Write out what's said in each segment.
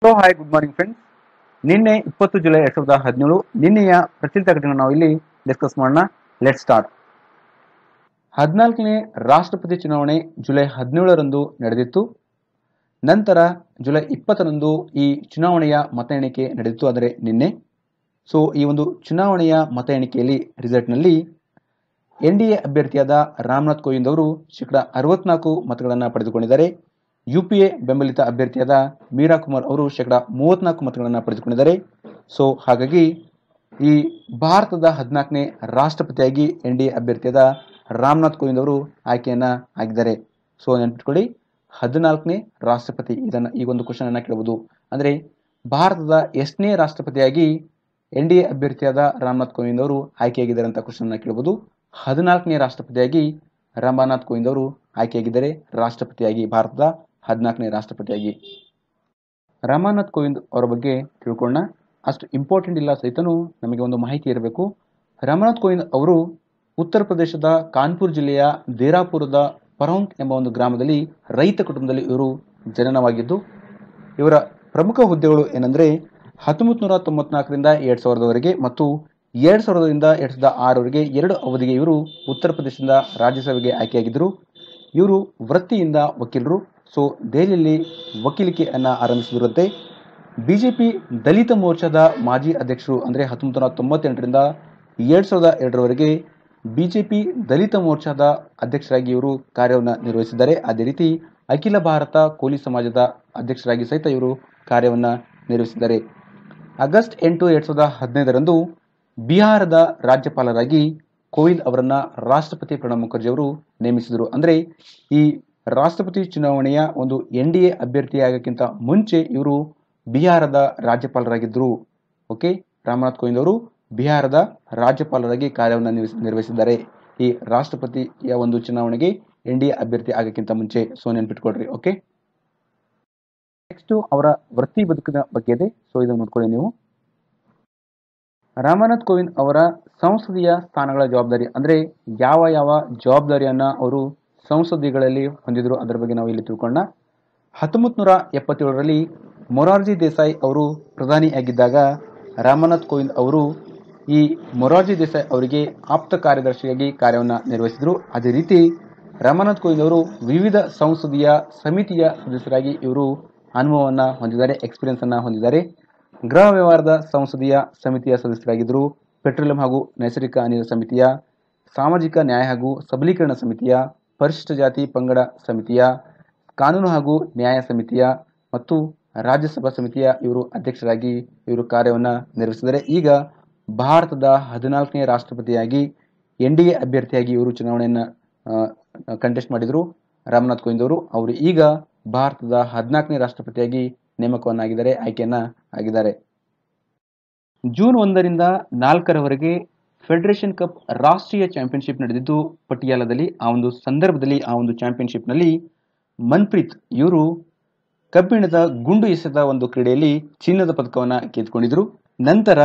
So hi good morning friends. ನಿನ್ನೆ 20 July 2017 ನಿನ್ನೆಯ ಪ್ರಚಲಿತ ಘಟನೆ ನಾವು ಇಲ್ಲಿ ಡಿಸ್ಕಸ್ ಮಾಡೋಣ. Let start. 14ನೇ ರಾಷ್ಟ್ರಪತಿ ಚುನಾವಣೆ ಜುಲೈ 17ರಂದು ನಡೆದಿತ್ತು. ನಂತರ ಜುಲೈ 20ರಂದು ಈ ಚುನಾವಣೆಯ ಮತ ಎಣಿಕೆ ನಡೆದಿತ್ತು, ಅಂದರೆ ನಿನ್ನೆ. ಸೊ ಈ ಒಂದು ಚುನಾವಣೆಯ ಮತ ಎಣಿಕೆಯಲ್ಲಿ ರಿಸಲ್ಟ್ನಲ್ಲಿ NDA ಅಭ್ಯರ್ಥಿಯಾದ ರಾಮನಾಥ್ ಕೋವಿಂದ್ ಅವರು 64% ಮತಗಳನ್ನು ಪಡೆದುಕೊಂಡಿದ್ದಾರೆ. UPA ಬೆಂಬಲಿತ ಅಭ್ಯರ್ಥಿಯಾದ ಮೀರಾ ಕುಮಾರ್ ಅವರು 34% ಮತಗಳನ್ನು ಪಡೆದುಕೊಂಡಿದ್ದಾರೆ. ಸೊ ಹಾಗಾಗಿ ಈ ಭಾರತದ 14ನೇ ರಾಷ್ಟ್ರಪತಿಯಾಗಿ NDA ಅಭ್ಯರ್ಥಿಯಾದ ರಾಮನಾಥ್ ಕೋವಿಂದ್ ಅವರು ಆಯ್ಕೆಯನ್ನ ಆಗಿದ್ದಾರೆ. ಸೊ ನೆನಪಿಟ್ಕೊಳ್ಳಿ, 14ನೇ ರಾಷ್ಟ್ರಪತಿ. ಇದನ್ನ ಈ ಒಂದು ಕ್ವಶನ್ ಅನ್ನ ಕೇಳಬಹುದು. ಅಂದ್ರೆ ಭಾರತದ ಎಷ್ಟನೇ ರಾಷ್ಟ್ರಪತಿಯಾಗಿ NDA ಅಭ್ಯರ್ಥಿಯಾದ ರಾಮನಾಥ್ ಕೋವಿಂದ್ ಅವರು ಆಯ್ಕೆಯಾಗಿದ್ದಾರೆ ಅಂತ ಕ್ವಶನ್ ಅನ್ನ ಕೇಳಬಹುದು. 14ನೇ ರಾಷ್ಟ್ರಪತಿಯಾಗಿ ರಾಮನಾಥ್ ಕೋವಿಂದ್ ಅವರು ಆಯ್ಕೆಯಾಗಿದ್ದಾರೆ, ರಾಷ್ಟ್ರಪತಿಯಾಗಿ, ಭಾರತದ 14ನೇ ರಾಷ್ಟ್ರಪತಿಯಾಗಿ. ರಾಮನಾಥ್ ಕೋವಿಂದ್ ಅವರ ಬಗ್ಗೆ ತಿಳ್ಕೊಳ್ಳೋಣ. ಅಷ್ಟು ಇಂಪಾರ್ಟೆಂಟ್ ಇಲ್ಲ ಸಹಿತನು ನಮಗೆ ಒಂದು ಮಾಹಿತಿ ಇರಬೇಕು. ರಾಮನಾಥ್ ಕೋವಿಂದ್ ಅವರು ಉತ್ತರ ಪ್ರದೇಶದ ಕಾನ್ಪುರ್ ಜಿಲ್ಲೆಯ ದೇರಾಪುರದ ಪರೌಂಕ್ ಎಂಬ ಒಂದು ಗ್ರಾಮದಲ್ಲಿ ರೈತ ಕುಟುಂಬದಲ್ಲಿ ಇವರು ಜನನವಾಗಿದ್ದು, ಇವರ ಪ್ರಮುಖ ಹುದ್ದೆಗಳು ಏನಂದ್ರೆ 1994ರಿಂದ 2000ರವರೆಗೆ ಮತ್ತು 2000ರಿಂದ 2006ರವರೆಗೆ 2 ಅವಧಿಗೆ ಇವರು ಉತ್ತರ ಪ್ರದೇಶದಿಂದ ರಾಜ್ಯಸಭೆಗೆ ಆಯ್ಕೆಯಾಗಿದ್ದರು. ಇವರು ವೃತ್ತಿಯಿಂದ ವಕೀಲರು. ಸೊ ದೆಹಲಿಯಲ್ಲಿ ವಕೀಲಿಕೆಯನ್ನು ಆರಂಭಿಸಿದರಂತೆ. ಬಿಜೆಪಿ ದಲಿತ ಮೋರ್ಚಾದ ಮಾಜಿ ಅಧ್ಯಕ್ಷರು, ಅಂದರೆ 1998ರಿಂದ 2002ರವರೆಗೆ ಬಿಜೆಪಿ ದಲಿತ ಮೋರ್ಚಾದ ಅಧ್ಯಕ್ಷರಾಗಿ ಇವರು ಕಾರ್ಯವನ್ನು ನಿರ್ವಹಿಸಿದ್ದಾರೆ. ಅದೇ ರೀತಿ ಅಖಿಲ ಭಾರತ ಕೋಲಿ ಸಮಾಜದ ಅಧ್ಯಕ್ಷರಾಗಿ ಸಹಿತ ಇವರು ಕಾರ್ಯವನ್ನು ನಿರ್ವಹಿಸಿದ್ದಾರೆ. ಆಗಸ್ಟ್ 8, 2015ರಂದು ಬಿಹಾರದ ರಾಜ್ಯಪಾಲರಾಗಿ ಕೋವಿಂದ್ ಅವರನ್ನ ರಾಷ್ಟ್ರಪತಿ ಪ್ರಣಬ್ ಮುಖರ್ಜಿ ಅವರು ನೇಮಿಸಿದರು. ಅಂದರೆ ಈ ರಾಷ್ಟ್ರಪತಿ ಚುನಾವಣೆಯ ಒಂದು NDA ಅಭ್ಯರ್ಥಿಯಾಗಕ್ಕಿಂತ ಮುಂಚೆ ಇವರು ಬಿಹಾರದ ರಾಜ್ಯಪಾಲರಾಗಿದ್ದರು. ಓಕೆ, ರಾಮನಾಥ್ ಕೋವಿಂದ್ ಅವರು ಬಿಹಾರದ ರಾಜ್ಯಪಾಲರಾಗಿ ಕಾರ್ಯವನ್ನು ನಿರ್ವಹಿಸಿದ್ದಾರೆ ಈ ರಾಷ್ಟ್ರಪತಿಯ ಒಂದು ಚುನಾವಣೆಗೆ NDA ಅಭ್ಯರ್ಥಿ ಆಗಕ್ಕಿಂತ ಮುಂಚೆ. ಸೊ ನೆನ್ಪಿಟ್ಕೊಳ್ರಿ. ಓಕೆ, ನೆಕ್ಸ್ಟ್ ಅವರ ವೃತ್ತಿ ಬದುಕಿನ ಬಗ್ಗೆ ಇದೆ. ಸೊ ಇದನ್ನು ನೋಡ್ಕೊಳ್ಳಿ ನೀವು. ರಾಮನಾಥ್ ಕೋವಿಂದ್ ಅವರ ಸಂಸದೀಯ ಸ್ಥಾನಗಳ ಜವಾಬ್ದಾರಿ, ಅಂದ್ರೆ ಯಾವ ಯಾವ ಜವಾಬ್ದಾರಿಯನ್ನ ಅವರು ಸಂಸದೀಯಗಳಲ್ಲಿ ಹೊಂದಿದ್ರು ಅದರ ಬಗ್ಗೆ ನಾವು ಇಲ್ಲಿ ತಿಳ್ಕೊಳ್ಳೋಣ. 1977ರಲ್ಲಿ ಮೊರಾರ್ಜಿ ದೇಸಾಯಿ ಅವರು ಪ್ರಧಾನಿಯಾಗಿದ್ದಾಗ ರಾಮನಾಥ್ ಕೋವಿಂದ್ ಅವರು ಈ ಮೊರಾರ್ಜಿ ದೇಸಾಯಿ ಅವರಿಗೆ ಆಪ್ತ ಕಾರ್ಯದರ್ಶಿಯಾಗಿ ಕಾರ್ಯವನ್ನು ನಿರ್ವಹಿಸಿದರು. ಅದೇ ರೀತಿ ರಾಮನಾಥ್ ಕೋವಿಂದ್ ಅವರು ವಿವಿಧ ಸಂಸದೀಯ ಸಮಿತಿಯ ಸದಸ್ಯರಾಗಿ ಇವರು ಅನುಭವವನ್ನು ಹೊಂದಿದ್ದಾರೆ, ಎಕ್ಸ್ಪೀರಿಯನ್ಸ್ ಅನ್ನ ಹೊಂದಿದ್ದಾರೆ. ಗೃಹ ವ್ಯವಹಾರದ ಸಂಸದೀಯ ಸಮಿತಿಯ ಸದಸ್ಯರಾಗಿದ್ದರು. ಪೆಟ್ರೋಲಿಯಂ ಹಾಗೂ ನೈಸರ್ಗಿಕ ಅನಿಲ ಸಮಿತಿಯ, ಸಾಮಾಜಿಕ ನ್ಯಾಯ ಹಾಗೂ ಸಬಲೀಕರಣ ಸಮಿತಿಯ, ಪರಿಶಿಷ್ಟ ಜಾತಿ ಪಂಗಡ ಸಮಿತಿಯ, ಕಾನೂನು ಹಾಗೂ ನ್ಯಾಯ ಸಮಿತಿಯ ಮತ್ತು ರಾಜ್ಯಸಭಾ ಸಮಿತಿಯ ಇವರು ಅಧ್ಯಕ್ಷರಾಗಿ ಇವರು ಕಾರ್ಯವನ್ನು ನಿರ್ವಹಿಸಿದ್ದಾರೆ. ಈಗ ಭಾರತದ 14ನೇ ರಾಷ್ಟ್ರಪತಿಯಾಗಿ NDA ಅಭ್ಯರ್ಥಿಯಾಗಿ ಇವರು ಚುನಾವಣೆಯನ್ನು ಕಂಟೆಸ್ಟ್ ಮಾಡಿದರು ರಾಮನಾಥ್ ಕೋವಿಂದ್ ಅವರು. ಅವರು ಈಗ ಭಾರತದ 14ನೇ ರಾಷ್ಟ್ರಪತಿಯಾಗಿ ನೇಮಕವನ್ನಾಗಿದ್ದಾರೆ, ಆಯ್ಕೆಯನ್ನ ಆಗಿದ್ದಾರೆ. ಜೂನ್ 1ರಿಂದ 4ರವರೆಗೆ ಫೆಡರೇಷನ್ ಕಪ್ ರಾಷ್ಟ್ರೀಯ ಚಾಂಪಿಯನ್ಶಿಪ್ ನಡೆದಿದ್ದು ಪಟಿಯಾಲದಲ್ಲಿ. ಆ ಒಂದು ಸಂದರ್ಭದಲ್ಲಿ ಆ ಒಂದು ಚಾಂಪಿಯನ್ಶಿಪ್ನಲ್ಲಿ ಮನ್ಪ್ರೀತ್ ಇವರು ಕಬ್ಬಿಣದ ಗುಂಡು ಎಸೆದ ಒಂದು ಕ್ರೀಡೆಯಲ್ಲಿ ಚಿನ್ನದ ಪದಕವನ್ನು ಗೆದ್ದುಕೊಂಡಿದ್ರು. ನಂತರ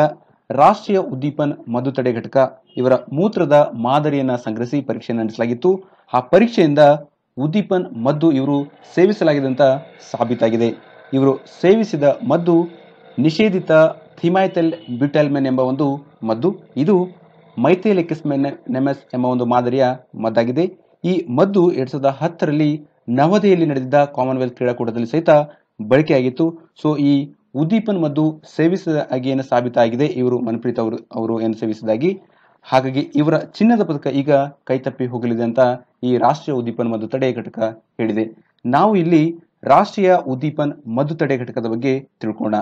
ರಾಷ್ಟ್ರೀಯ ಉದ್ದೀಪನ್ ಮದ್ದು ತಡೆ ಘಟಕ ಇವರ ಮೂತ್ರದ ಮಾದರಿಯನ್ನ ಸಂಗ್ರಹಿಸಿ ಪರೀಕ್ಷೆಯನ್ನು ನಡೆಸಲಾಗಿತ್ತು. ಆ ಪರೀಕ್ಷೆಯಿಂದ ಉದ್ದೀಪನ್ ಮದ್ದು ಇವರು ಸೇವಿಸಲಾಗಿದೆ ಅಂತ ಸಾಬೀತಾಗಿದೆ. ಇವರು ಸೇವಿಸಿದ ಮದ್ದು ನಿಷೇಧಿತ ಥಿಮೈಥೈಲ್ ಬ್ಯೂಟಾಲ್ಮೆನ್ ಎಂಬ ಒಂದು ಮದ್ದು. ಇದು ಮೈಥೈಲೆಕ್ಸಿಮೆನೆಮಸ್ ಎಂಬ ಒಂದು ಮಾದರಿಯ ಮದ್ದಾಗಿದೆ. ಈ ಮದ್ದು 2010ರಲ್ಲಿ ನವದೆಹಲಿಯಲ್ಲಿ ನಡೆದಿದ್ದ ಕಾಮನ್ವೆಲ್ತ್ ಕ್ರೀಡಾಕೂಟದಲ್ಲಿ ಸಹಿತ ಬಳಕೆಯಾಗಿತ್ತು. ಸೊ ಈ ಉದ್ದೀಪನ್ ಮದ್ದು ಸೇವಿಸಿದಾಗಿ ಏನು ಸಾಬೀತಾಗಿದೆ, ಇವರು ಮನ್ಪ್ರೀತ್ ಅವರು ಏನು ಸೇವಿಸಿದಾಗಿ. ಹಾಗಾಗಿ ಇವರ ಚಿನ್ನದ ಪದಕ ಈಗ ಕೈತಪ್ಪಿ ಹೋಗಲಿದೆ ಅಂತ ಈ ರಾಷ್ಟ್ರೀಯ ಉದ್ದೀಪನ್ ಮದ್ದು ತಡೆ ಘಟಕ ಹೇಳಿದೆ. ನಾವು ಇಲ್ಲಿ ರಾಷ್ಟ್ರೀಯ ಉದ್ದೀಪನ್ ಮದ್ದು ತಡೆ ಘಟಕದ ಬಗ್ಗೆ ತಿಳ್ಕೋಣ.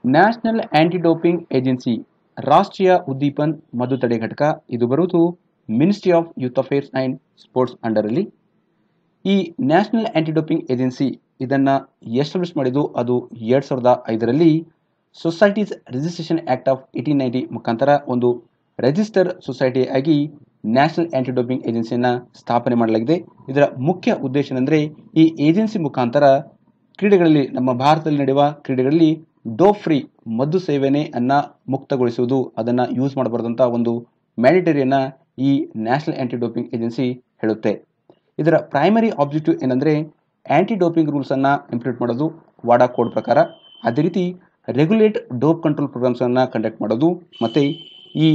ನ್ಯಾಷನಲ್ ಆಂಟಿ ಡೋಪಿಂಗ್ ಏಜೆನ್ಸಿ, ರಾಷ್ಟ್ರೀಯ ಉದ್ದೀಪನ್ ಮದ್ದು ತಡೆ ಘಟಕ, ಇದು ಬರುವುದು ministry of youth affairs and sports under ಅಲ್ಲಿ. ಈ ನ್ಯಾಷನಲ್ ಆಂಟಿ ಡೋಪಿಂಗ್ ಏಜೆನ್ಸಿ ಇದನ್ನ ಎಸ್ಟಾಬ್ಲಿಷ್ ಮಾಡಿದ್ದು ಅದು 2005ರಲ್ಲಿ ಸೊಸೈಟೀಸ್ ರಿಜಿಸ್ಟ್ರೇಷನ್ ಆಕ್ಟ್ ಆಫ್ 1890 ಮುಖಾಂತರ ಒಂದು ರಿಜಿಸ್ಟರ್ ಸೊಸೈಟಿ ಆಗಿ ನ್ಯಾಷನಲ್ ಆಂಟಿ ಡೋಪಿಂಗ್ ಏಜೆನ್ಸಿಯನ್ನ ಸ್ಥಾಪನೆ ಮಾಡಲಾಗಿದೆ. ಇದರ ಮುಖ್ಯ ಉದ್ದೇಶ ಏನಂದ್ರೆ ಈ ಏಜೆನ್ಸಿ ಮುಖಾಂತರ ಕ್ರೀಡೆಗಳಲ್ಲಿ, ನಮ್ಮ ಭಾರತದಲ್ಲಿ ನಡೆಯುವ ಕ್ರೀಡೆಗಳಲ್ಲಿ ಡೋಪ್ ಫ್ರೀ ಮದ್ದು ಸೇವನೆಯನ್ನ ಮುಕ್ತಗೊಳಿಸುವುದು, ಅದನ್ನ ಯೂಸ್ ಮಾಡಬಾರದಂತ ಒಂದು ಮ್ಯಾಂಡೇಟರಿಯನ್ನ ಈ ನ್ಯಾಷನಲ್ ಆಂಟಿ ಡೋಪಿಂಗ್ ಏಜೆನ್ಸಿ ಹೇಳುತ್ತೆ. ಇದರ ಪ್ರೈಮರಿ ಆಬ್ಜೆಕ್ಟಿವ್ ಏನಂದ್ರೆ ಆಂಟಿ ಡೋಪಿಂಗ್ ರೂಲ್ಸ್ ಅನ್ನ ಇಂಪ್ಲಿಮೆಂಟ್ ಮಾಡೋದು, ವಾಡಾ ಕೋಡ್ ಪ್ರಕಾರ. ಅದೇ ರೀತಿ ರೆಗ್ಯುಲೇಟ್ ಡೋಪ್ ಕಂಟ್ರೋಲ್ ಪ್ರೋಗ್ರಾಮ್ಸನ್ನು ಕಂಡಕ್ಟ್ ಮಾಡೋದು, ಮತ್ತು ಈ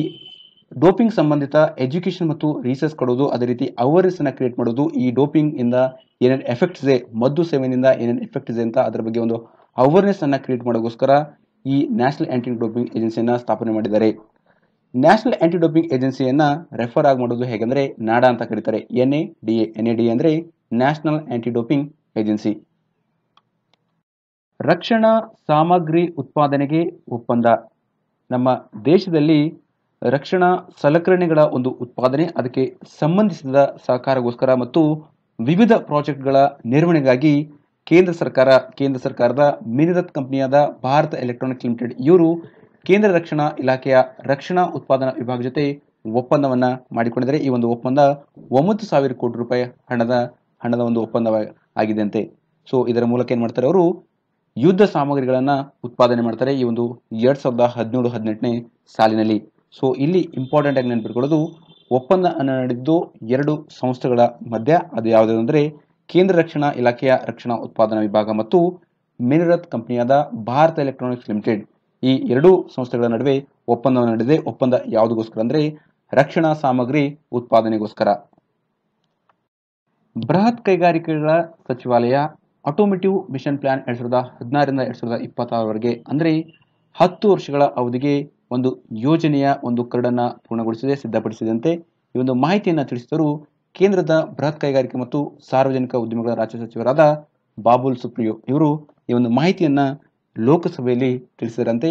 ಡೋಪಿಂಗ್ ಸಂಬಂಧಿತ ಎಜುಕೇಷನ್ ಮತ್ತು ರಿಸರ್ಚ್ ಕೊಡೋದು, ಅದೇ ರೀತಿ ಅವೇರ್ನೆಸ್ಸನ್ನು ಕ್ರಿಯೇಟ್ ಮಾಡೋದು. ಈ ಡೋಪಿಂಗಿಂದ ಏನೇನು ಎಫೆಕ್ಟ್ಸ್ ಇದೆ, ಮದ್ದು ಸೇವನೆಯಿಂದ ಏನೇನು ಎಫೆಕ್ಟ್ ಇದೆ ಅಂತ ಅದರ ಬಗ್ಗೆ ಒಂದು ಅವೇರ್ನೆಸ್ಸನ್ನು ಕ್ರಿಯೇಟ್ ಮಾಡೋಕ್ಕೋಸ್ಕರ ಈ ನ್ಯಾಷನಲ್ ಆ್ಯಂಟಿ ಡೋಪಿಂಗ್ ಏಜೆನ್ಸಿಯನ್ನು ಸ್ಥಾಪನೆ ಮಾಡಿದ್ದಾರೆ. ನ್ಯಾಷನಲ್ ಆ್ಯಂಟಿ ಡೋಪಿಂಗ್ ಏಜೆನ್ಸಿಯನ್ನು ರೆಫರ್ ಆಗಿ ಮಾಡೋದು ಹೇಗೆಂದರೆ ನಾಡಾ ಅಂತ ಕರೀತಾರೆ. NADA ಅಂದರೆ ನ್ಯಾಷನಲ್ ಆ್ಯಂಟಿ ಡೋಪಿಂಗ್ ಏಜೆನ್ಸಿ. ರಕ್ಷಣಾ ಸಾಮಗ್ರಿ ಉತ್ಪಾದನೆಗೆ ಒಪ್ಪಂದ. ನಮ್ಮ ದೇಶದಲ್ಲಿ ರಕ್ಷಣಾ ಸಲಕರಣೆಗಳ ಒಂದು ಉತ್ಪಾದನೆ, ಅದಕ್ಕೆ ಸಂಬಂಧಿಸಿದ ಸಹಕಾರಗೋಸ್ಕರ ಮತ್ತು ವಿವಿಧ ಪ್ರಾಜೆಕ್ಟ್ಗಳ ನಿರ್ವಹಣೆಗಾಗಿ ಕೇಂದ್ರ ಸರ್ಕಾರದ ಮಿನಿರತ್ ಕಂಪನಿಯಾದ ಭಾರತ ಎಲೆಕ್ಟ್ರಾನಿಕ್ಸ್ ಲಿಮಿಟೆಡ್ ಇವರು ಕೇಂದ್ರ ರಕ್ಷಣಾ ಇಲಾಖೆಯ ರಕ್ಷಣಾ ಉತ್ಪಾದನಾ ವಿಭಾಗ ಜೊತೆ ಒಪ್ಪಂದವನ್ನು ಮಾಡಿಕೊಂಡಿದ್ದಾರೆ. ಈ ಒಂದು ಒಪ್ಪಂದ 9,000 ಕೋಟಿ ರೂಪಾಯಿ ಹಣದ ಒಂದು ಒಪ್ಪಂದ ಆಗಿದೆಯಂತೆ. ಸೊ ಇದರ ಮೂಲಕ ಏನು ಮಾಡ್ತಾರೆ, ಅವರು ಯುದ್ಧ ಸಾಮಗ್ರಿಗಳನ್ನು ಉತ್ಪಾದನೆ ಮಾಡ್ತಾರೆ ಈ ಒಂದು 2017-18ನೇ ಸಾಲಿನಲ್ಲಿ. ಸೊ ಇಲ್ಲಿ ಇಂಪಾರ್ಟೆಂಟ್ ಆಗಿ ನೆನಪಿಟ್ಕೊಳ್ಳೋದು, ಒಪ್ಪಂದ ನಡೆದಿದ್ದು 2 ಸಂಸ್ಥೆಗಳ ಮಧ್ಯ. ಅದು ಯಾವುದು ಅಂದರೆ ಕೇಂದ್ರ ರಕ್ಷಣಾ ಇಲಾಖೆಯ ರಕ್ಷಣಾ ಉತ್ಪಾದನಾ ವಿಭಾಗ ಮತ್ತು ಮಿನಿರತ್ ಕಂಪನಿಯಾದ ಭಾರತ ಎಲೆಕ್ಟ್ರಾನಿಕ್ಸ್ ಲಿಮಿಟೆಡ್. ಈ 2 ಸಂಸ್ಥೆಗಳ ನಡುವೆ ಒಪ್ಪಂದ ನಡೆದಿದೆ. ಒಪ್ಪಂದ ಯಾವುದಕ್ಕೋಸ್ಕರ ಅಂದರೆ ರಕ್ಷಣಾ ಸಾಮಗ್ರಿ ಉತ್ಪಾದನೆಗೋಸ್ಕರ. ಬೃಹತ್ ಕೈಗಾರಿಕೆಗಳ ಸಚಿವಾಲಯ ಆಟೋಮೇಟಿವ್ ಮಿಷನ್ ಪ್ಲಾನ್ 2016ರಿಂದ 2026ರವರೆಗೆ ಅಂದರೆ 10 ವರ್ಷಗಳ ಅವಧಿಗೆ ಒಂದು ಯೋಜನೆಯ ಒಂದು ಕರಡನ್ನು ಸಿದ್ಧಪಡಿಸಿದಂತೆ ಈ ಒಂದು ಮಾಹಿತಿಯನ್ನು ತಿಳಿಸಿದರು ಕೇಂದ್ರದ ಬೃಹತ್ ಕೈಗಾರಿಕೆ ಮತ್ತು ಸಾರ್ವಜನಿಕ ಉದ್ಯಮಗಳ ರಾಜ್ಯ ಸಚಿವರಾದ ಬಾಬುಲ್ ಸುಪ್ರಿಯೋ. ಇವರು ಈ ಒಂದು ಮಾಹಿತಿಯನ್ನು ಲೋಕಸಭೆಯಲ್ಲಿ ತಿಳಿಸಿದಂತೆ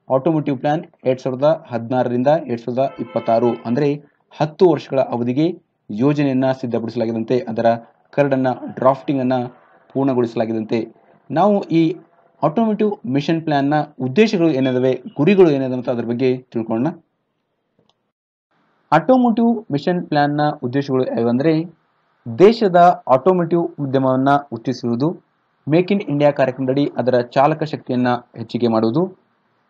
ಆಟೋಮೇಟಿವ್ ಪ್ಲಾನ್ 2016ರಿಂದ 2026 ಅಂದರೆ 10 ವರ್ಷಗಳ ಅವಧಿಗೆ ಯೋಜನೆಯನ್ನು ಸಿದ್ಧಪಡಿಸಲಾಗಿದಂತೆ, ಅದರ ಕರಡನ್ನು ಡ್ರಾಫ್ಟಿಂಗನ್ನು ಪೂರ್ಣಗೊಳಿಸಲಾಗಿದಂತೆ. ನಾವು ಈ ಆಟೋಮೇಟಿವ್ ಮಿಷನ್ ಪ್ಲಾನ್ನ ಉದ್ದೇಶಗಳು ಏನಿದಾವೆ, ಗುರಿಗಳು ಏನಿದಾವೆ ಅಂತ ಅದರ ಬಗ್ಗೆ ತಿಳ್ಕೊಳ್ಳೋಣ. ಆಟೋಮೇಟಿವ್ ಮಿಷನ್ ಪ್ಲಾನ್ನ ಉದ್ದೇಶಗಳು ಯಾವಂದರೆ ದೇಶದ ಆಟೋಮೇಟಿವ್ ಉದ್ಯಮವನ್ನು ಉತ್ತೇಜಿಸುವುದು, ಮೇಕ್ ಇನ್ ಇಂಡಿಯಾ ಕಾರ್ಯಕ್ರಮದಡಿ ಅದರ ಚಾಲಕ ಶಕ್ತಿಯನ್ನು ಹೆಚ್ಚಿಗೆ ಮಾಡುವುದು,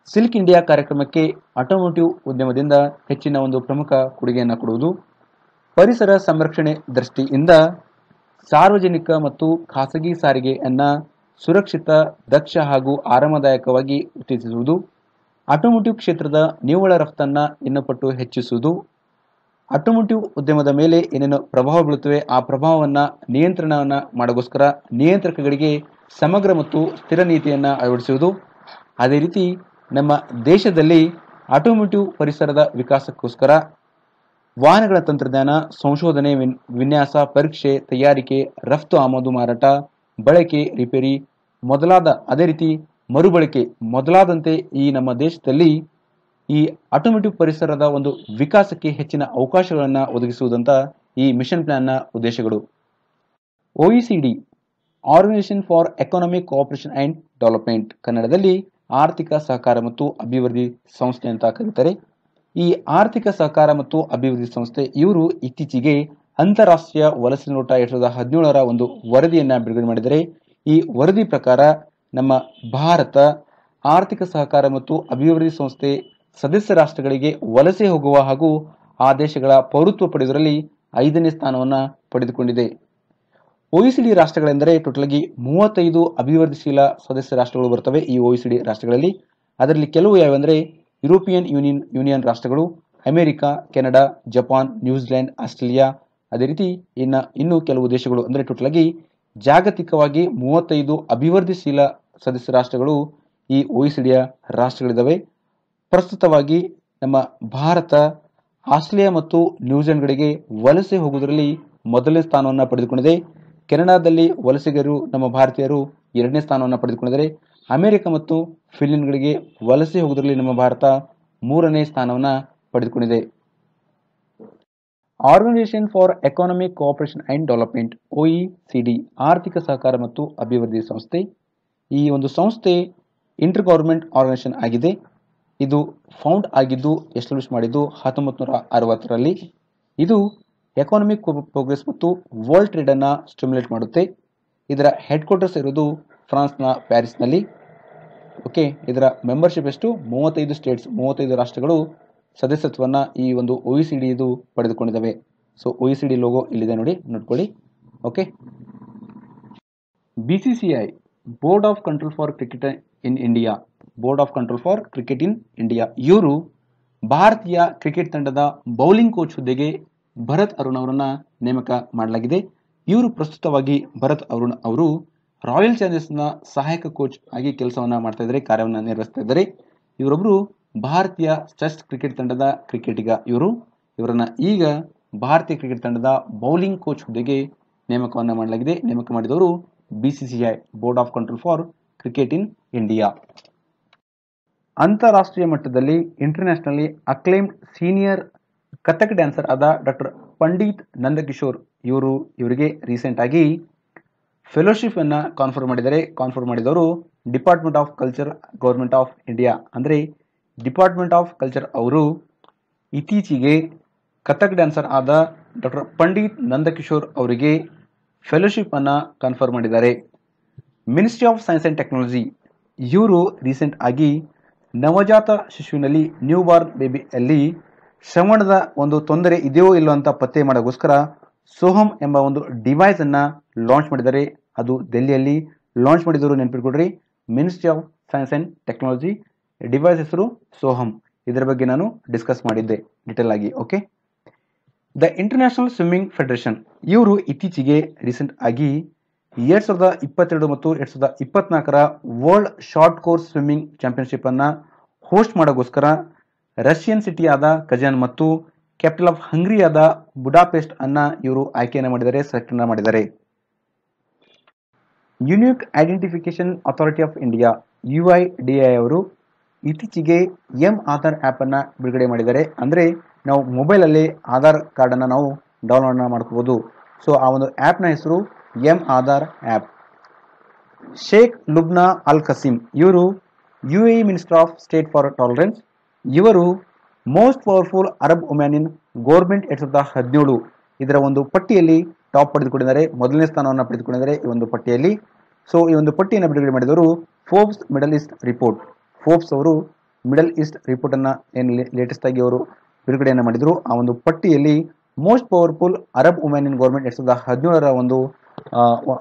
ಸಿಲ್ಕ್ ಇಂಡಿಯಾ ಕಾರ್ಯಕ್ರಮಕ್ಕೆ ಆಟೋಮೇಟಿವ್ ಉದ್ಯಮದಿಂದ ಹೆಚ್ಚಿನ ಒಂದು ಪ್ರಮುಖ ಕೊಡುಗೆಯನ್ನು ಕೊಡುವುದು, ಪರಿಸರ ಸಂರಕ್ಷಣೆ ದೃಷ್ಟಿಯಿಂದ ಸಾರ್ವಜನಿಕ ಮತ್ತು ಖಾಸಗಿ ಸಾರಿಗೆಯನ್ನು ಸುರಕ್ಷಿತ, ದಕ್ಷ ಹಾಗೂ ಆರಾಮದಾಯಕವಾಗಿ ಉತ್ತೇಜಿಸುವುದು, ಆಟೋಮೇಟಿವ್ ಕ್ಷೇತ್ರದ ನಿವ್ವಳ ರಫ್ತನ್ನು ಇನ್ನೂ ಪಟ್ಟು ಹೆಚ್ಚಿಸುವುದು, ಆಟೋಮೇಟಿವ್ ಉದ್ಯಮದ ಮೇಲೆ ಏನೇನು ಪ್ರಭಾವ ಬೀಳುತ್ತವೆ ಆ ಪ್ರಭಾವವನ್ನು ನಿಯಂತ್ರಣವನ್ನು ಮಾಡೋಕ್ಕೋಸ್ಕರ ನಿಯಂತ್ರಕಗಳಿಗೆ ಸಮಗ್ರ ಮತ್ತು ಸ್ಥಿರ ನೀತಿಯನ್ನು ಅಳವಡಿಸುವುದು. ಅದೇ ರೀತಿ ನಮ್ಮ ದೇಶದಲ್ಲಿ ಆಟೋಮೇಟಿವ್ ಪರಿಸರದ ವಿಕಾಸಕ್ಕೋಸ್ಕರ ವಾಹನಗಳ ತಂತ್ರಜ್ಞಾನ, ಸಂಶೋಧನೆ, ವಿನ್ಯಾಸ, ಪರೀಕ್ಷೆ, ತಯಾರಿಕೆ, ರಫ್ತು, ಆಮದು, ಮಾರಾಟ, ಬಳಕೆ, ರಿಪೇರಿ ಮೊದಲಾದ, ಅದೇ ರೀತಿ ಮರುಬಳಕೆ ಮೊದಲಾದಂತೆ ಈ ನಮ್ಮ ದೇಶದಲ್ಲಿ ಈ ಆಟೋಮೇಟಿವ್ ಪರಿಸರದ ಒಂದು ವಿಕಾಸಕ್ಕೆ ಹೆಚ್ಚಿನ ಅವಕಾಶಗಳನ್ನು ಒದಗಿಸುವುದಂತ ಈ ಮಿಷನ್ ಪ್ಲಾನ್ನ ಉದ್ದೇಶಗಳು. OECD organisation for economic cooperation and development, ಕನ್ನಡದಲ್ಲಿ ಆರ್ಥಿಕ ಸಹಕಾರ ಮತ್ತು ಅಭಿವೃದ್ಧಿ ಸಂಸ್ಥೆ ಅಂತ ಕರೀತಾರೆ. ಈ ಆರ್ಥಿಕ ಸಹಕಾರ ಮತ್ತು ಅಭಿವೃದ್ಧಿ ಸಂಸ್ಥೆ ಇವರು ಇತ್ತೀಚೆಗೆ ಅಂತಾರಾಷ್ಟ್ರೀಯ ವಲಸೆ ನೋಟ 2017ರ ಒಂದು ವರದಿಯನ್ನು ಬಿಡುಗಡೆ ಮಾಡಿದರೆ ಈ ವರದಿ ಪ್ರಕಾರ ನಮ್ಮ ಭಾರತ ಆರ್ಥಿಕ ಸಹಕಾರ ಮತ್ತು ಅಭಿವೃದ್ಧಿ ಸಂಸ್ಥೆ ಸದಸ್ಯ ರಾಷ್ಟ್ರಗಳಿಗೆ ವಲಸೆ ಹೋಗುವ ಹಾಗೂ ಆ ದೇಶಗಳ ಪೌರತ್ವ ಪಡೆಯುವುದರಲ್ಲಿ 5ನೇ ಸ್ಥಾನವನ್ನು ಪಡೆದುಕೊಂಡಿದೆ. OECD ರಾಷ್ಟ್ರಗಳೆಂದರೆ ಟೋಟಲಾಗಿ 35 ಅಭಿವೃದ್ಧಿಶೀಲ ಸದಸ್ಯ ರಾಷ್ಟ್ರಗಳು ಬರ್ತವೆ ಈ OECD ರಾಷ್ಟ್ರಗಳಲ್ಲಿ. ಅದರಲ್ಲಿ ಕೆಲವು ಯಾವೆಂದರೆ ಯುರೋಪಿಯನ್ ಯೂನಿಯನ್ ರಾಷ್ಟ್ರಗಳು, America, Canada, Japan, New Zealand, Australia, ಅದೇ ರೀತಿ ಇನ್ನು ಕೆಲವು ದೇಶಗಳು ಅಂದರೆ ಟೋಟಲಾಗಿ ಜಾಗತಿಕವಾಗಿ 35 ಅಭಿವೃದ್ಧಿಶೀಲ ಸದಸ್ಯ ರಾಷ್ಟ್ರಗಳು ಈ OECDಯ ರಾಷ್ಟ್ರಗಳಿದ್ದಾವೆ. ಪ್ರಸ್ತುತವಾಗಿ ನಮ್ಮ ಭಾರತ ಆಸ್ಟ್ರೇಲಿಯಾ ಮತ್ತು ನ್ಯೂಜಿಲೆಂಡ್ಗಳಿಗೆ ವಲಸೆ ಹೋಗುವುದರಲ್ಲಿ ಮೊದಲನೇ ಸ್ಥಾನವನ್ನು ಪಡೆದುಕೊಂಡಿದೆ. ಕೆನಡಾದಲ್ಲಿ ವಲಸಿಗರು ನಮ್ಮ ಭಾರತೀಯರು 2ನೇ ಸ್ಥಾನವನ್ನು ಪಡೆದುಕೊಂಡಿದ್ದಾರೆ. ಅಮೆರಿಕ ಮತ್ತು ಫಿನ್ಲೆಂಡ್ಗಳಿಗೆ ವಲಸೆ ಹೋಗುವುದರಲ್ಲಿ ನಮ್ಮ ಭಾರತ 3ನೇ ಸ್ಥಾನವನ್ನು ಪಡೆದುಕೊಂಡಿದೆ. Organisation for economic cooperation and development OECD ಆರ್ಥಿಕ ಸಹಕಾರ ಮತ್ತು ಅಭಿವೃದ್ಧಿ ಸಂಸ್ಥೆ. ಈ ಒಂದು ಸಂಸ್ಥೆ ಇಂಟರ್ ಗವರ್ಮೆಂಟ್ ಆರ್ಗನೈಸೇಷನ್ ಆಗಿದೆ. ಇದು ಫೌಂಡ್ ಆಗಿದ್ದು ಎಸ್ಟಾಬ್ಲಿಷ್ ಮಾಡಿದ್ದು 1960ರಲ್ಲಿ. ಇದು ಎಕಾನಮಿಕ್ ಪ್ರೋಗ್ರೆಸ್ ಮತ್ತು ವರ್ಲ್ಡ್ ಟ್ರೇಡನ್ನು ಸ್ಟಿಮ್ಯುಲೇಟ್ ಮಾಡುತ್ತೆ. ಇದರ ಹೆಡ್ ಕ್ವಾರ್ಟರ್ಸ್ ಇರೋದು ಫ್ರಾನ್ಸ್ನ ಪ್ಯಾರಿಸ್ನಲ್ಲಿ. ಓಕೆ, ಇದರ ಮೆಂಬರ್ಶಿಪ್ ಎಷ್ಟು? 35 ಸ್ಟೇಟ್ಸ್, 35 ರಾಷ್ಟ್ರಗಳು ಸದಸ್ಯತ್ವವನ್ನು ಈ ಒಂದು OECD ಇದು ಪಡೆದುಕೊಂಡಿದ್ದಾವೆ. ಸೊ OECD ಲೋಗೋ ಇಲ್ಲಿದೆ ನೋಡಿ, ನೋಡ್ಕೊಳ್ಳಿ. Okay, BCCI board of control for cricket in India, board of control for cricket in India ಇವರು ಭಾರತೀಯ ಕ್ರಿಕೆಟ್ ತಂಡದ ಬೌಲಿಂಗ್ ಕೋಚ್ ಹುದ್ದೆಗೆ ಭರತ್ ಅರುಣ್ ಅವರನ್ನ ನೇಮಕ ಮಾಡಲಾಗಿದೆ. ಇವರು ಪ್ರಸ್ತುತವಾಗಿ ಭರತ್ ಅರುಣ್ ಅವರು ರಾಯಲ್ ಚಾಲೆಂಜರ್ಸ್ನ ಸಹಾಯಕ ಕೋಚ್ ಆಗಿ ಕೆಲಸವನ್ನ ಮಾಡ್ತಾ ಇದ್ದಾರೆ, ಕಾರ್ಯವನ್ನು ನಿರ್ವಹಿಸ್ತಾ ಇದ್ದಾರೆ. ಇವರೊಬ್ಬರು ಭಾರತೀಯ ಟೆಸ್ಟ್ ಕ್ರಿಕೆಟ್ ತಂಡದ ಕ್ರಿಕೆಟಿಗ. ಇವರನ್ನ ಈಗ ಭಾರತೀಯ ಕ್ರಿಕೆಟ್ ತಂಡದ ಬೌಲಿಂಗ್ ಕೋಚ್ ಹುದ್ದೆಗೆ ನೇಮಕವನ್ನ ಮಾಡಲಾಗಿದೆ. ನೇಮಕ ಮಾಡಿದವರು BCCI, board of control for cricket in India. ಅಂತಾರಾಷ್ಟ್ರೀಯ ಮಟ್ಟದಲ್ಲಿ ಇಂಟರ್ನ್ಯಾಷನಲಿ ಅಕ್ಲೇಮ್ಡ್ ಸೀನಿಯರ್ ಕಥಕ್ ಡ್ಯಾನ್ಸರ್ ಆದ ಡಾಕ್ಟರ್ ಪಂಡಿತ್ ನಂದಕಿಶೋರ್ ಇವರಿಗೆ ರೀಸೆಂಟ್ ಆಗಿ ಫೆಲೋಶಿಪ್ ಅನ್ನ ಕಾನ್ಫರ್ ಮಾಡಿದ್ದಾರೆ. ಕಾನ್ಫರ್ ಮಾಡಿದವರು department of culture, government of India. ಅಂದರೆ ಡಿಪಾರ್ಟ್ಮೆಂಟ್ ಆಫ್ ಕಲ್ಚರ್ ಅವರು ಇತ್ತೀಚೆಗೆ ಕಥಕ್ ಡ್ಯಾನ್ಸರ್ ಆದ ಡಾಕ್ಟರ್ ಪಂಡಿತ್ ನಂದಕಿಶೋರ್ ಅವರಿಗೆ ಫೆಲೋಶಿಪ್ ಅನ್ನ ಕನ್ಫರ್ ಮಾಡಿದ್ದಾರೆ. Ministry of science and technology ಇವರು ರೀಸೆಂಟ್ ಆಗಿ ನವಜಾತ ಶಿಶುವಿನಲ್ಲಿ ನ್ಯೂ ಬಾರ್ನ್ ಬೇಬಿಯಲ್ಲಿ ಶ್ರವಣದ ಒಂದು ತೊಂದರೆ ಇದೆಯೋ ಇಲ್ಲೋ ಅಂತ ಪತ್ತೆ ಮಾಡೋಕ್ಕೋಸ್ಕರ ಸೋಹಮ್ ಎಂಬ ಒಂದು ಡಿವೈಸ್ ಅನ್ನ ಲಾಂಚ್ ಮಾಡಿದ್ದಾರೆ. ಅದು ದೆಹಲಿಯಲ್ಲಿ ಲಾಂಚ್ ಮಾಡಿದವರು ನೆನಪಿಟ್ಕೊಡ್ರಿ, ministry of science and technology. Device ಹೆಸರು ಸೋಹಮ್. ಇದರ ಬಗ್ಗೆ ನಾನು ಡಿಸ್ಕಸ್ ಮಾಡಿದ್ದೆ ಡಿಟೇಲ್ ಆಗಿ. Okay, the international swimming federation ಇವರು ಇತ್ತೀಚೆಗೆ ರೀಸೆಂಟ್ ಆಗಿ 2022 ಮತ್ತು 2024 world short course swimming championship ಅನ್ನ ಹೋಸ್ಟ್ ಮಾಡೋಕ್ಕೋಸ್ಕರ ರಷ್ಯನ್ ಸಿಟಿ ಆದ ಕಜಾನ್ ಮತ್ತು ಕ್ಯಾಪಿಟಲ್ ಆಫ್ ಹಂಗರಿ ಆದ ಬುಡಾಪೆಸ್ಟ್ ಅನ್ನ ಇವರು ಆಯ್ಕೆಯನ್ನು ಮಾಡಿದ್ದಾರೆ, ಸೆಲೆಕ್ಟ್ ಮಾಡಿದ್ದಾರೆ. Unique identification authority of India UIDAI ಅವರು ಇತ್ತೀಚೆಗೆ ಆಧಾರ್ ಆ್ಯಪ್ ಅನ್ನ ಬಿಡುಗಡೆ ಮಾಡಿದ್ದಾರೆ. ಅಂದರೆ ನಾವು ಮೊಬೈಲಲ್ಲಿ ಆಧಾರ್ ಕಾರ್ಡ್ ಅನ್ನ ನಾವು ಡೌನ್ಲೋಡ್ ಮಾಡ್ಕೋಬಹುದು. ಸೊ ಆ ಒಂದು ಆ್ಯಪ್ನ ಹೆಸರು Aadhaar app. Sheikh Lubna Al Qasim ಇವರು UAE minister of state for tolerance. ಇವರು most powerful Arab women in government 2017 ಇದರ ಒಂದು ಪಟ್ಟಿಯಲ್ಲಿ ಟಾಪ್ ಪಡೆದುಕೊಂಡಿದ್ದಾರೆ, ಮೊದಲನೇ ಸ್ಥಾನವನ್ನು ಪಡೆದುಕೊಂಡಿದ್ದಾರೆ ಈ ಒಂದು ಪಟ್ಟಿಯಲ್ಲಿ. ಸೊ ಈ ಒಂದು ಪಟ್ಟಿಯನ್ನು ಬಿಡುಗಡೆ ಮಾಡಿದವರು Forbes middle East report. Forbes ಅವರು ಮಿಡಲ್ ಈಸ್ಟ್ ರಿಪೋರ್ಟ್ ಅನ್ನ ಏನು ಲೇಟೆಸ್ಟ್ ಆಗಿ ಅವರು ಬಿಡುಗಡೆಯನ್ನು ಮಾಡಿದರು. ಆ ಒಂದು ಪಟ್ಟಿಯಲ್ಲಿ most powerful Arab women in government 2017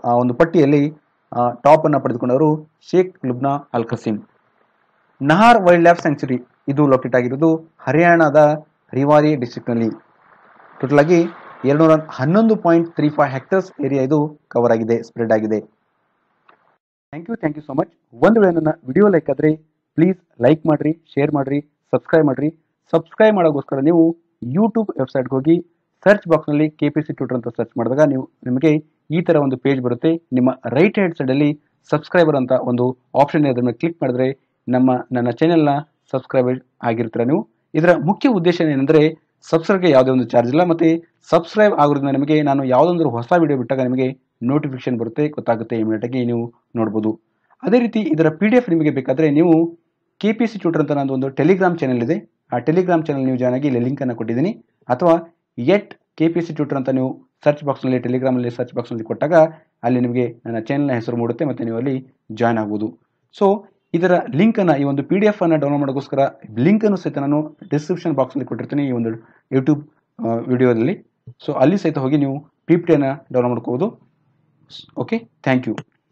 ಆ ಒಂದು ಪಟ್ಟಿಯಲ್ಲಿ ಟಾಪ್ ಅನ್ನು ಪಡೆದುಕೊಂಡವರು Sheikh Lubna Al Qasim. Nahar wildlife sanctuary ಇದು ಲೊಕೇಟ್ ಆಗಿರೋದು ಹರಿಯಾಣದ ರಿವಾರಿ ಡಿಸ್ಟ್ರಿಕ್ಟ್ ನಲ್ಲಿ. ಟೋಟಲ್ ಆಗಿ 211.35 ಹೆಕ್ಟರ್ಸ್ ಏರಿಯಾ ಇದು ಕವರ್ ಆಗಿದೆ, ಸ್ಪ್ರೆಡ್ ಆಗಿದೆ. Thank you so much. ಒಂದು ವೇಳೆ ನನ್ನ ವಿಡಿಯೋ ಲೈಕ್ ಆದರೆ ಪ್ಲೀಸ್ ಲೈಕ್ ಮಾಡ್ರಿ, ಶೇರ್ ಮಾಡ್ರಿ, ಸಬ್ಸ್ಕ್ರೈಬ್ ಮಾಡ್ರಿ. ಸಬ್ಸ್ಕ್ರೈಬ್ ಮಾಡೋಕ್ಕೋಸ್ಕರ ನೀವು ಯೂಟ್ಯೂಬ್ ವೆಬ್ಸೈಟ್ಗೆ ಹೋಗಿ ಸರ್ಚ್ ಬಾಕ್ಸ್ನಲ್ಲಿ KPC ಟ್ಯೂಟರ್ ಅಂತ ಸರ್ಚ್ ಮಾಡಿದಾಗ ನಿಮಗೆ ಈ ಥರ ಒಂದು ಪೇಜ್ ಬರುತ್ತೆ. ನಿಮ್ಮ ರೈಟ್ ಹ್ಯಾಂಡ್ ಸೈಡಲ್ಲಿ ಸಬ್ಸ್ಕ್ರೈಬರ್ ಅಂತ ಒಂದು ಆಪ್ಷನ್ ಇದೆ, ಅದನ್ನು ಕ್ಲಿಕ್ ಮಾಡಿದ್ರೆ ನನ್ನ ಚಾನೆಲ್ನ ಸಬ್ಸ್ಕ್ರೈಬರ್ ಆಗಿರ್ತೀರ ನೀವು. ಇದರ ಮುಖ್ಯ ಉದ್ದೇಶ ಏನಂದರೆ ಸಬ್ಸ್ಕ್ರೈಬ್ಗೆ ಯಾವುದೇ ಒಂದು ಚಾರ್ಜ್ ಇಲ್ಲ, ಮತ್ತು ಸಬ್ಸ್ಕ್ರೈಬ್ ಆಗೋದ್ರಿಂದ ನಿಮಗೆ ನಾನು ಯಾವುದೊಂದು ಹೊಸ ವಿಡಿಯೋ ಬಿಟ್ಟಾಗ ನಿಮಗೆ ನೋಟಿಫಿಕೇಶನ್ ಬರುತ್ತೆ, ಗೊತ್ತಾಗುತ್ತೆ, ಇಮಿಡಿಯೇಟಾಗಿ ನೀವು ನೋಡ್ಬೋದು. ಅದೇ ರೀತಿ ಇದರ PDF ನಿಮಗೆ ಬೇಕಾದರೆ ನೀವು KPC ಟ್ಯೂಟರ್ ಅಂತ ನಂದು ಒಂದು ಟೆಲಿಗ್ರಾಮ್ ಚಾನಲ್ ಇದೆ, ಆ ಟೆಲಿಗ್ರಾಮ್ ಚಾನಲ್ ನೀವು ಜಾಯ್ನ್ ಆಗಿ ಇಲ್ಲಿ ಲಿಂಕನ್ನು ಕೊಟ್ಟಿದ್ದೀನಿ. ಅಥವಾ KPC ಟ್ಯೂಟರ್ ಅಂತ ನೀವು ಸರ್ಚ್ ಬಾಕ್ಸ್ನಲ್ಲಿ ಟೆಲಿಗ್ರಾಮಲ್ಲಿ ಸರ್ಚ್ ಬಾಕ್ಸ್ನಲ್ಲಿ ಕೊಟ್ಟಾಗ ಅಲ್ಲಿ ನಿಮಗೆ ನನ್ನ ಚಾನಲ್ನ ಹೆಸರು ಮೂಡುತ್ತೆ, ಮತ್ತು ನೀವು ಅಲ್ಲಿ ಜಾಯ್ನ್ ಆಗ್ಬೋದು. ಸೊ ಇದರ ಲಿಂಕನ್ನು, ಈ ಒಂದು PDF ಅನ್ನು ಡೌನ್ಲೋಡ್ ಮಾಡೋಕ್ಕೋಸ್ಕರ ಲಿಂಕನ್ನು ಸಹಿತ ನಾನು ಡಿಸ್ಕ್ರಿಪ್ಷನ್ ಬಾಕ್ಸಲ್ಲಿ ಕೊಟ್ಟಿರ್ತೀನಿ ಈ ಒಂದು ಯೂಟ್ಯೂಬ್ ವಿಡಿಯೋದಲ್ಲಿ. ಸೊ ಅಲ್ಲಿ ಸಹಿತ ಹೋಗಿ ನೀವು PPT ಅನ್ನು ಡೌನ್ಲೋಡ್ ಮಾಡ್ಕೋಬೋದು. Okay, thank you.